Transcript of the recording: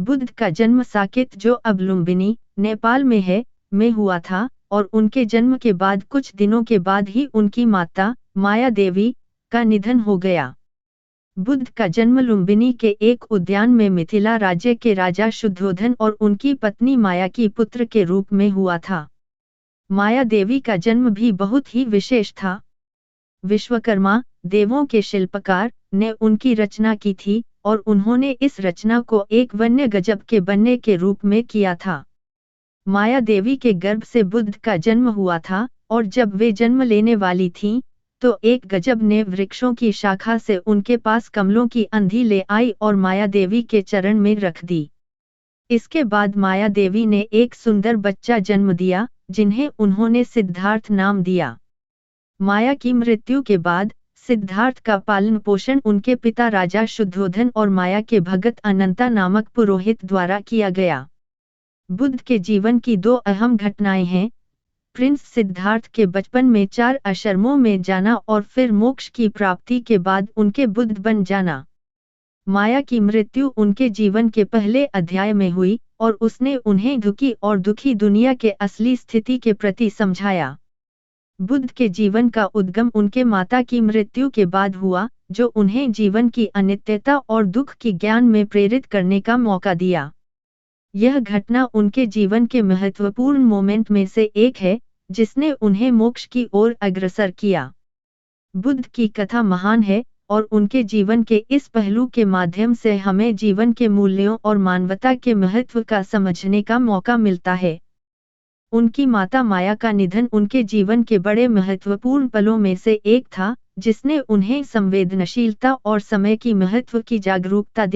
बुद्ध का जन्म साकेत, जो अब लुम्बिनी, नेपाल में है, में हुआ था और उनके जन्म के बाद कुछ दिनों के बाद ही उनकी माता माया देवी का निधन हो गया। बुद्ध का जन्म लुम्बिनी के एक उद्यान में मिथिला राज्य के राजा शुद्धोधन और उनकी पत्नी माया की पुत्र के रूप में हुआ था। माया देवी का जन्म भी बहुत ही विशेष था। विश्वकर्मा, देवों के शिल्पकार, ने उनकी रचना की थी और उन्होंने इस रचना को एक वन्य गजब के बनने के रूप में किया था। माया देवी के गर्भ से बुद्ध का जन्म हुआ था और जब वे जन्म लेने वाली थीं, तो एक गजब ने वृक्षों की शाखा से उनके पास कमलों की अंधी ले आई और माया देवी के चरण में रख दी। इसके बाद माया देवी ने एक सुंदर बच्चा जन्म दिया, जिन्हें उन्होंने सिद्धार्थ नाम दिया। माया की मृत्यु के बाद सिद्धार्थ का पालन पोषण उनके पिता राजा शुद्धोधन और माया के भगत अनंता नामक पुरोहित द्वारा किया गया। बुद्ध के जीवन की दो अहम घटनाएं हैं: प्रिंस सिद्धार्थ के बचपन में 4 आश्रमों में जाना और फिर मोक्ष की प्राप्ति के बाद उनके बुद्ध बन जाना। माया की मृत्यु उनके जीवन के पहले अध्याय में हुई और उसने उन्हें दुखी और दुखी दुनिया के असली स्थिति के प्रति समझाया। बुद्ध के जीवन का उद्गम उनके माता की मृत्यु के बाद हुआ, जो उन्हें जीवन की अनित्यता और दुख की ज्ञान में प्रेरित करने का मौका दिया। यह घटना उनके जीवन के महत्वपूर्ण मोमेंट में से एक है, जिसने उन्हें मोक्ष की ओर अग्रसर किया। बुद्ध की कथा महान है और उनके जीवन के इस पहलू के माध्यम से हमें जीवन के मूल्यों और मानवता के महत्व का समझने का मौका मिलता है। उनकी माता माया का निधन उनके जीवन के बड़े महत्वपूर्ण पलों में से एक था, जिसने उन्हें संवेदनशीलता और समय की महत्व की जागरूकता